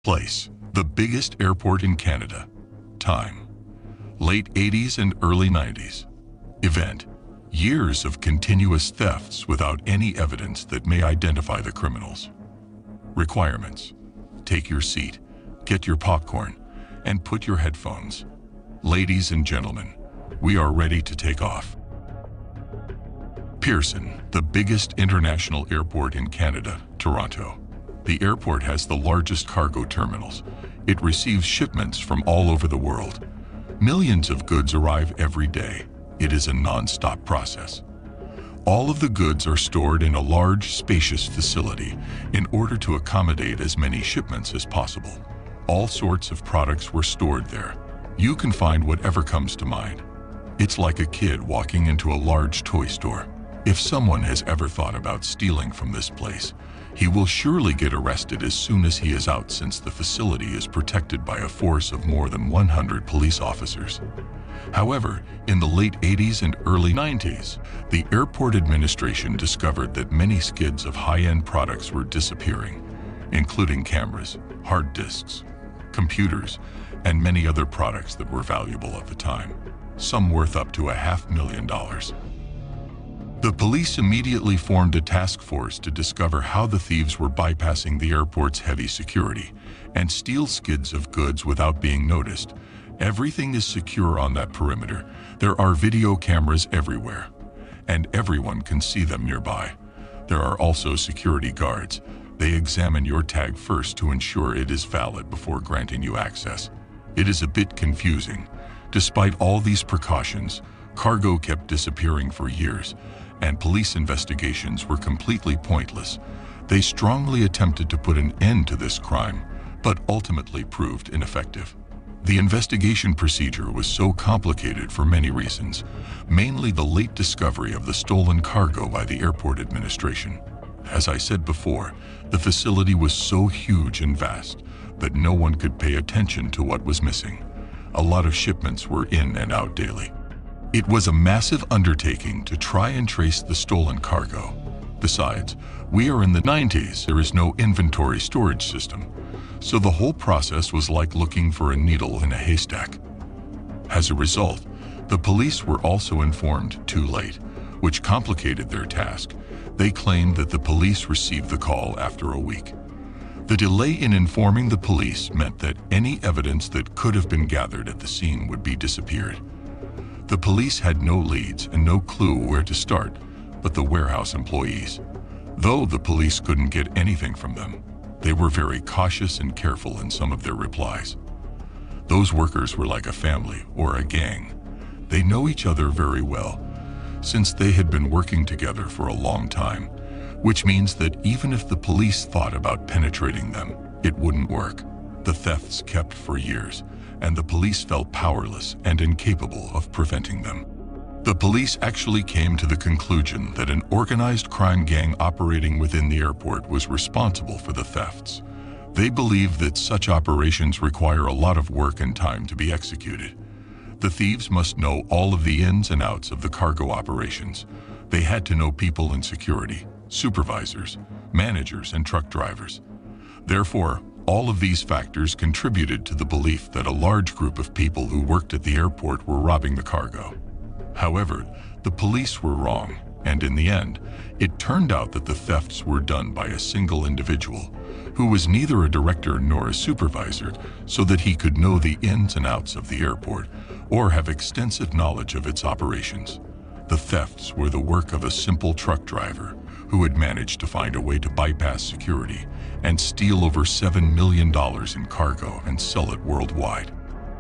Place: the biggest airport in Canada. Time: late 80s and early 90s. Event: years of continuous thefts without any evidence that may identify the criminals. Requirements: take your seat, get your popcorn, and put your headphones. Ladies and gentlemen, we are ready to take off. Pearson, the biggest international airport in Canada, Toronto. The airport has the largest cargo terminals. It receives shipments from all over the world. Millions of goods arrive every day. It is a non-stop process. All of the goods are stored in a large, spacious facility in order to accommodate as many shipments as possible. All sorts of products were stored there. You can find whatever comes to mind. It's like a kid walking into a large toy store. If someone has ever thought about stealing from this place, he will surely get arrested as soon as he is out, since the facility is protected by a force of more than 100 police officers. However, in the late 80s and early 90s, the airport administration discovered that many skids of high-end products were disappearing, including cameras, hard disks, computers, and many other products that were valuable at the time, some worth up to $500,000. The police immediately formed a task force to discover how the thieves were bypassing the airport's heavy security and steal skids of goods without being noticed. Everything is secure on that perimeter. There are video cameras everywhere, and everyone can see them nearby. There are also security guards. They examine your tag first to ensure it is valid before granting you access. It is a bit confusing. Despite all these precautions, cargo kept disappearing for years, and police investigations were completely pointless. They strongly attempted to put an end to this crime, but ultimately proved ineffective. The investigation procedure was so complicated for many reasons, mainly the late discovery of the stolen cargo by the airport administration. As I said before, the facility was so huge and vast that no one could pay attention to what was missing. A lot of shipments were in and out daily. It was a massive undertaking to try and trace the stolen cargo. Besides, we are in the 90s. There is no inventory storage system, so the whole process was like looking for a needle in a haystack. As a result, the police were also informed too late, which complicated their task. They claimed that the police received the call after a week. The delay in informing the police meant that any evidence that could have been gathered at the scene would be disappeared. The police had no leads and no clue where to start, but the warehouse employees. Though the police couldn't get anything from them, they were very cautious and careful in some of their replies. Those workers were like a family or a gang. They know each other very well, since they had been working together for a long time, which means that even if the police thought about penetrating them, it wouldn't work. The thefts kept for years, and the police felt powerless and incapable of preventing them. The police actually came to the conclusion that an organized crime gang operating within the airport was responsible for the thefts. They believed that such operations require a lot of work and time to be executed. The thieves must know all of the ins and outs of the cargo operations. They had to know people in security, supervisors, managers, and truck drivers. Therefore, all of these factors contributed to the belief that a large group of people who worked at the airport were robbing the cargo. However, the police were wrong, and in the end, it turned out that the thefts were done by a single individual who was neither a director nor a supervisor, so that he could know the ins and outs of the airport or have extensive knowledge of its operations. The thefts were the work of a simple truck driver who had managed to find a way to bypass security and steal over $7 million in cargo and sell it worldwide.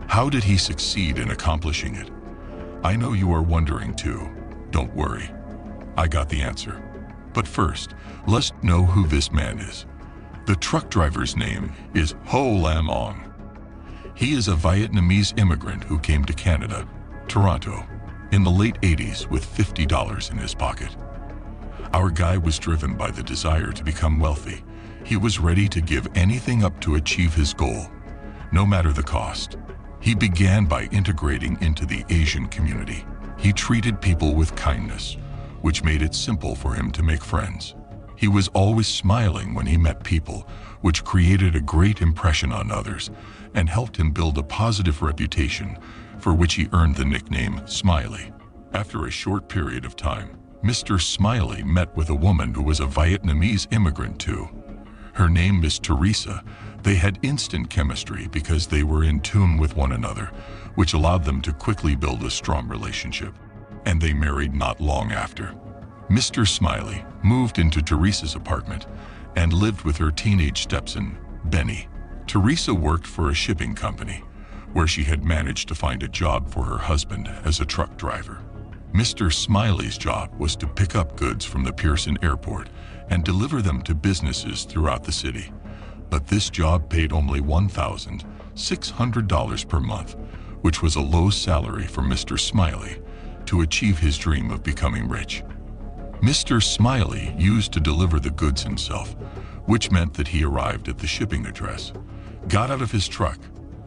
How did he succeed in accomplishing it? I know you are wondering too. Don't worry, I got the answer. But first, let's know who this man is. The truck driver's name is Hoa Lam Ong. He is a Vietnamese immigrant who came to Canada, Toronto, in the late 80s with $50 in his pocket. Our guy was driven by the desire to become wealthy. He was ready to give anything up to achieve his goal, no matter the cost. He began by integrating into the Asian community. He treated people with kindness, which made it simple for him to make friends. He was always smiling when he met people, which created a great impression on others and helped him build a positive reputation, for which he earned the nickname Smiley. After a short period of time, Mr. Smiley met with a woman who was a Vietnamese immigrant too. Her name is Teresa. They had instant chemistry because they were in tune with one another, which allowed them to quickly build a strong relationship. And they married not long after. Mr. Smiley moved into Teresa's apartment and lived with her teenage stepson, Benny. Teresa worked for a shipping company, where she had managed to find a job for her husband as a truck driver. Mr. Smiley's job was to pick up goods from the Pearson Airport and deliver them to businesses throughout the city. But this job paid only $1,600 per month, which was a low salary for Mr. Smiley to achieve his dream of becoming rich. Mr. Smiley used to deliver the goods himself, which meant that he arrived at the shipping address, got out of his truck,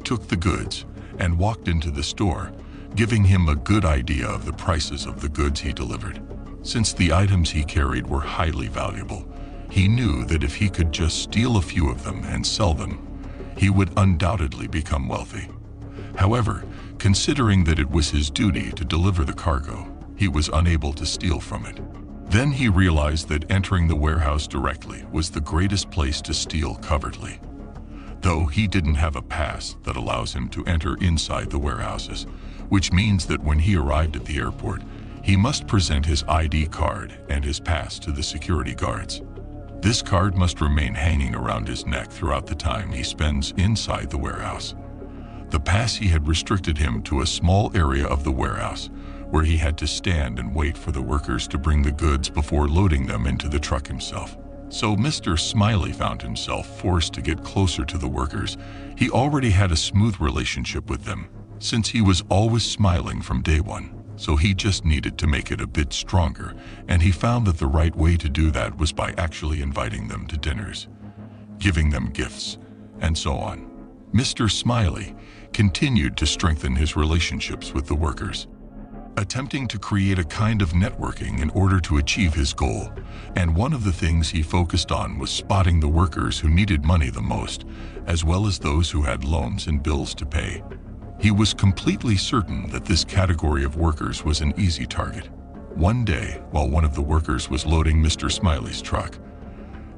took the goods, and walked into the store, giving him a good idea of the prices of the goods he delivered. Since the items he carried were highly valuable, he knew that if he could just steal a few of them and sell them, he would undoubtedly become wealthy. However, considering that it was his duty to deliver the cargo, he was unable to steal from it. Then he realized that entering the warehouse directly was the greatest place to steal covertly. Though he didn't have a pass that allows him to enter inside the warehouses, which means that when he arrived at the airport, he must present his ID card and his pass to the security guards. This card must remain hanging around his neck throughout the time he spends inside the warehouse. The pass he had restricted him to a small area of the warehouse, where he had to stand and wait for the workers to bring the goods before loading them into the truck himself. So Mr. Smiley found himself forced to get closer to the workers. He already had a smooth relationship with them, since he was always smiling from day one. So he just needed to make it a bit stronger, and he found that the right way to do that was by actually inviting them to dinners, giving them gifts, and so on. Mr. Smiley continued to strengthen his relationships with the workers, attempting to create a kind of networking in order to achieve his goal. And one of the things he focused on was spotting the workers who needed money the most, as well as those who had loans and bills to pay. He was completely certain that this category of workers was an easy target. One day, while one of the workers was loading Mr. Smiley's truck,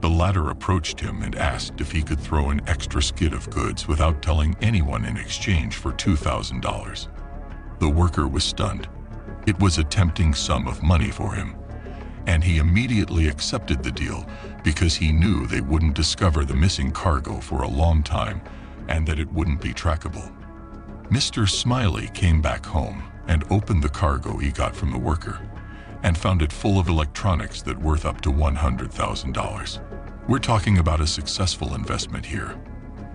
the latter approached him and asked if he could throw an extra skid of goods without telling anyone in exchange for $2,000. The worker was stunned. It was a tempting sum of money for him, and he immediately accepted the deal because he knew they wouldn't discover the missing cargo for a long time and that it wouldn't be trackable. Mr. Smiley came back home and opened the cargo he got from the worker and found it full of electronics that worth up to $100,000. We're talking about a successful investment here.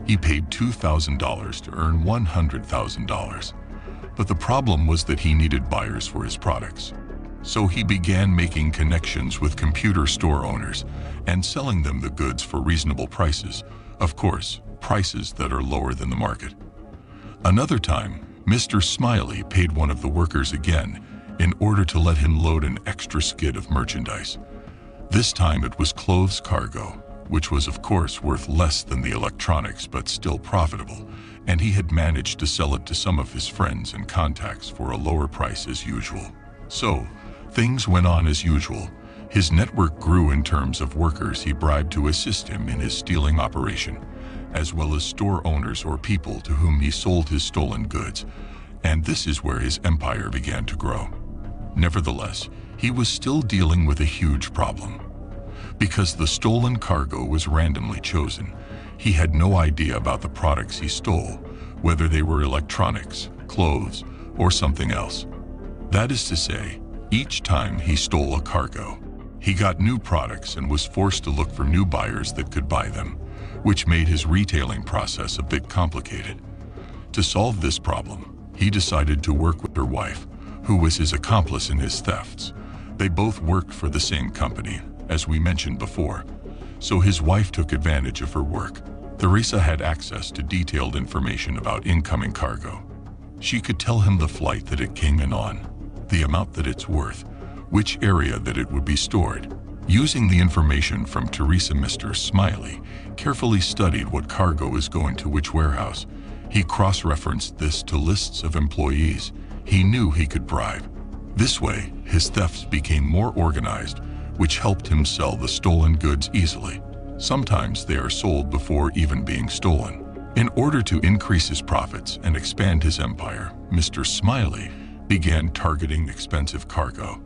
He paid $2,000 to earn $100,000. But the problem was that he needed buyers for his products. So he began making connections with computer store owners and selling them the goods for reasonable prices. Of course, prices that are lower than the market. Another time, Mr. Smiley paid one of the workers again in order to let him load an extra skid of merchandise. This time it was clothes cargo, which was of course worth less than the electronics but still profitable, and he had managed to sell it to some of his friends and contacts for a lower price as usual. So, things went on as usual. His network grew in terms of workers he bribed to assist him in his stealing operation, as well as store owners or people to whom he sold his stolen goods, and this is where his empire began to grow. Nevertheless, he was still dealing with a huge problem. Because the stolen cargo was randomly chosen, he had no idea about the products he stole, whether they were electronics, clothes, or something else. That is to say, each time he stole a cargo, he got new products and was forced to look for new buyers that could buy them, which made his retailing process a bit complicated. To solve this problem, he decided to work with her wife, who was his accomplice in his thefts. They both worked for the same company, as we mentioned before, so his wife took advantage of her work. Teresa had access to detailed information about incoming cargo. She could tell him the flight that it came in on, the amount that it's worth, which area that it would be stored, Using the information from Teresa, Mr. Smiley carefully studied what cargo is going to which warehouse. He cross-referenced this to lists of employees he knew he could bribe. This way, his thefts became more organized, which helped him sell the stolen goods easily. Sometimes they are sold before even being stolen. In order to increase his profits and expand his empire, Mr. Smiley began targeting expensive cargo.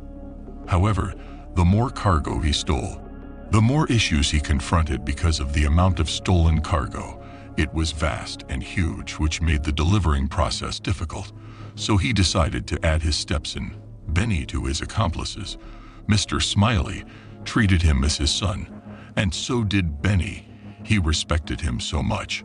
However, the more cargo he stole, the more issues he confronted because of the amount of stolen cargo. It was vast and huge, which made the delivering process difficult. So he decided to add his stepson, Benny, to his accomplices. Mr. Smiley treated him as his son, and so did Benny. He respected him so much.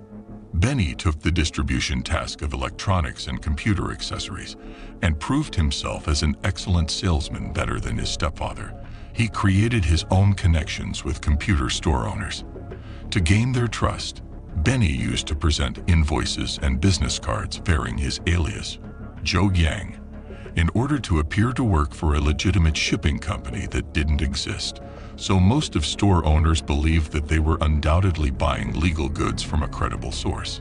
Benny took the distribution task of electronics and computer accessories and proved himself as an excellent salesman, better than his stepfather. He created his own connections with computer store owners. To gain their trust, Benny used to present invoices and business cards bearing his alias, Joe Yang, in order to appear to work for a legitimate shipping company that didn't exist. So most of store owners believed that they were undoubtedly buying legal goods from a credible source.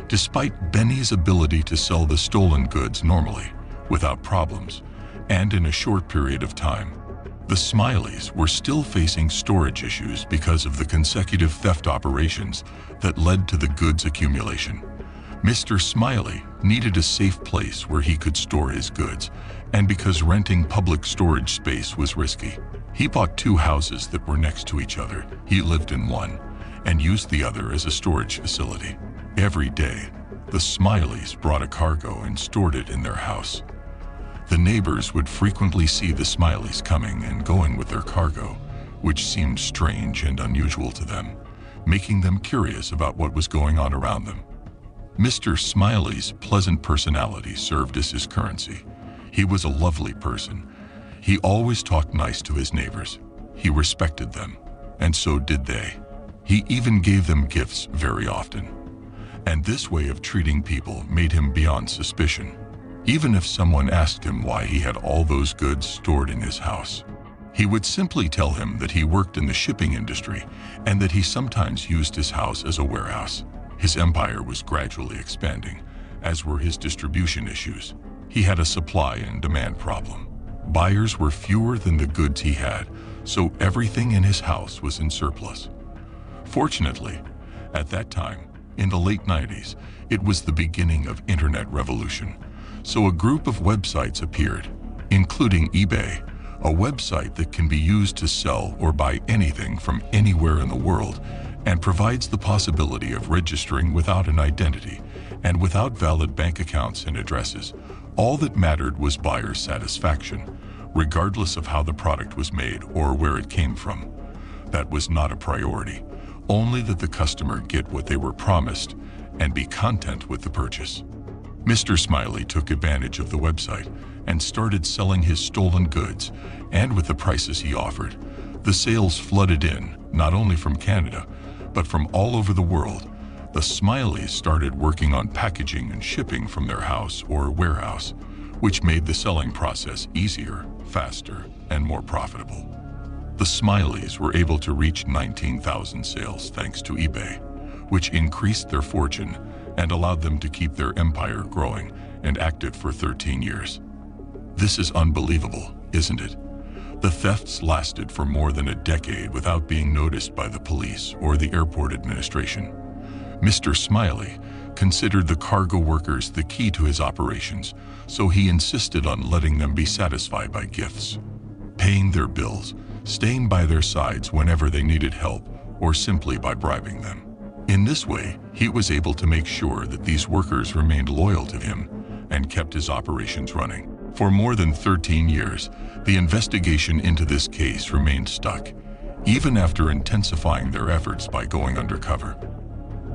Despite Benny's ability to sell the stolen goods normally, without problems, and in a short period of time, the Smileys were still facing storage issues because of the consecutive theft operations that led to the goods accumulation. Mr. Smiley needed a safe place where he could store his goods, and because renting public storage space was risky, he bought 2 houses that were next to each other. He lived in one and used the other as a storage facility. Every day, the Smileys brought a cargo and stored it in their house. The neighbors would frequently see the Smileys coming and going with their cargo, which seemed strange and unusual to them, making them curious about what was going on around them. Mr. Smiley's pleasant personality served as his currency. He was a lovely person. He always talked nice to his neighbors. He respected them, and so did they. He even gave them gifts very often. And this way of treating people made him beyond suspicion. Even if someone asked him why he had all those goods stored in his house, he would simply tell him that he worked in the shipping industry and that he sometimes used his house as a warehouse. His empire was gradually expanding, as were his distribution issues. He had a supply and demand problem. Buyers were fewer than the goods he had, so everything in his house was in surplus. Fortunately, at that time, in the late 90s, it was the beginning of internet revolution. So a group of websites appeared, including eBay, a website that can be used to sell or buy anything from anywhere in the world and provides the possibility of registering without an identity and without valid bank accounts and addresses. All that mattered was buyer satisfaction, regardless of how the product was made or where it came from. That was not a priority, only that the customer get what they were promised and be content with the purchase. Mr. Smiley took advantage of the website and started selling his stolen goods, and with the prices he offered, the sales flooded in, not only from Canada, but from all over the world. The Smileys started working on packaging and shipping from their house or warehouse, which made the selling process easier, faster, and more profitable. The Smileys were able to reach 19,000 sales thanks to eBay, which increased their fortune and allowed them to keep their empire growing and active for 13 years. This is unbelievable, isn't it? The thefts lasted for more than a decade without being noticed by the police or the airport administration. Mr. Smiley considered the cargo workers the key to his operations, so he insisted on letting them be satisfied by gifts, paying their bills, staying by their sides whenever they needed help, or simply by bribing them. In this way, he was able to make sure that these workers remained loyal to him and kept his operations running. For more than 13 years, the investigation into this case remained stuck, even after intensifying their efforts by going undercover.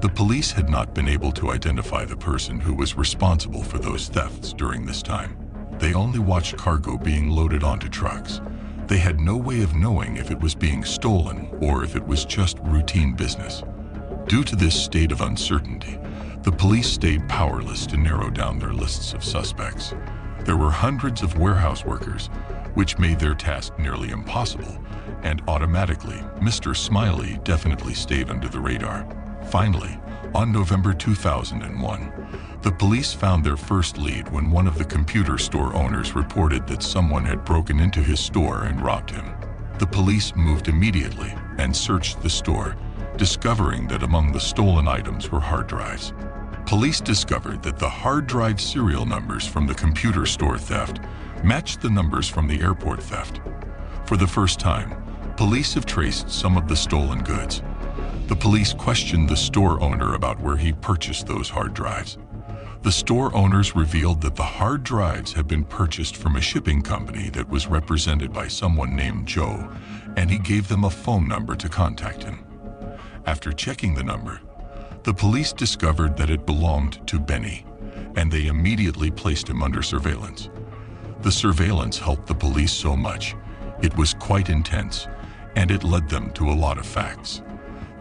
The police had not been able to identify the person who was responsible for those thefts during this time. They only watched cargo being loaded onto trucks. They had no way of knowing if it was being stolen or if it was just routine business. Due to this state of uncertainty, the police stayed powerless to narrow down their lists of suspects. There were hundreds of warehouse workers, which made their task nearly impossible, and automatically, Mr. Smiley definitely stayed under the radar. Finally, on November 2001, the police found their first lead when one of the computer store owners reported that someone had broken into his store and robbed him. The police moved immediately and searched the store, discovering that among the stolen items were hard drives. Police discovered that the hard drive serial numbers from the computer store theft matched the numbers from the airport theft. For the first time, police have traced some of the stolen goods. The police questioned the store owner about where he purchased those hard drives. The store owners revealed that the hard drives had been purchased from a shipping company that was represented by someone named Joe, and he gave them a phone number to contact him. After checking the number, the police discovered that it belonged to Benny, and they immediately placed him under surveillance. The surveillance helped the police so much. It was quite intense, and it led them to a lot of facts.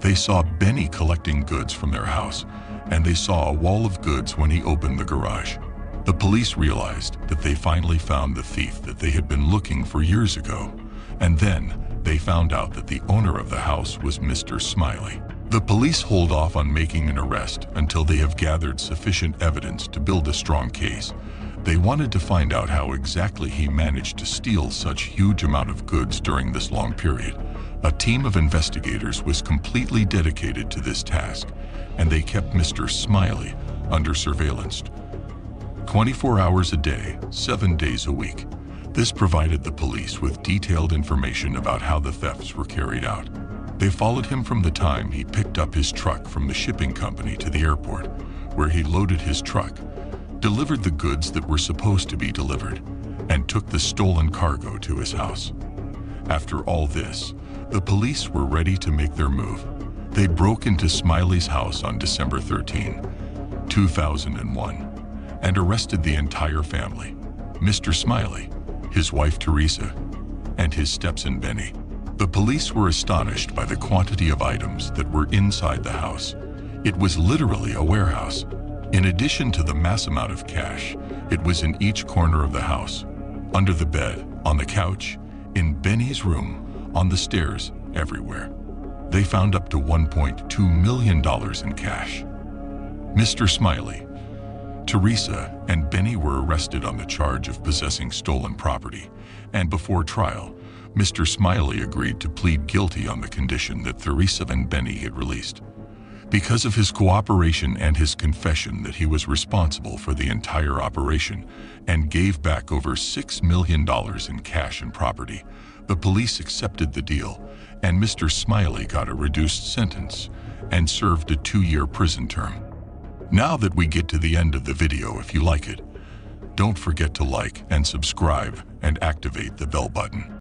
They saw Benny collecting goods from their house, and they saw a wall of goods when he opened the garage. The police realized that they finally found the thief that they had been looking for years ago, and then they found out that the owner of the house was Mr. Smiley. The police hold off on making an arrest until they have gathered sufficient evidence to build a strong case. They wanted to find out how exactly he managed to steal such huge amount of goods during this long period. A team of investigators was completely dedicated to this task, and they kept Mr. Smiley under surveillance 24 hours a day, 7 days a week. This provided the police with detailed information about how the thefts were carried out. They followed him from the time he picked up his truck from the shipping company to the airport, where he loaded his truck, delivered the goods that were supposed to be delivered, and took the stolen cargo to his house. After all this, the police were ready to make their move. They broke into Smiley's house on December 13, 2001, and arrested the entire family, Mr. Smiley, his wife Teresa, and his stepson Benny. The police were astonished by the quantity of items that were inside the house. It was literally a warehouse. In addition to the mass amount of cash, it was in each corner of the house, under the bed, on the couch, in Benny's room, on the stairs, everywhere. They found up to $1.2 million in cash. Mr. Smiley, Teresa, and Benny were arrested on the charge of possessing stolen property, and before trial, Mr. Smiley agreed to plead guilty on the condition that Teresa and Benny had released. Because of his cooperation and his confession that he was responsible for the entire operation and gave back over $6 million in cash and property, the police accepted the deal, and Mr. Smiley got a reduced sentence and served a 2-year prison term. Now that we get to the end of the video, if you like it, don't forget to like and subscribe and activate the bell button.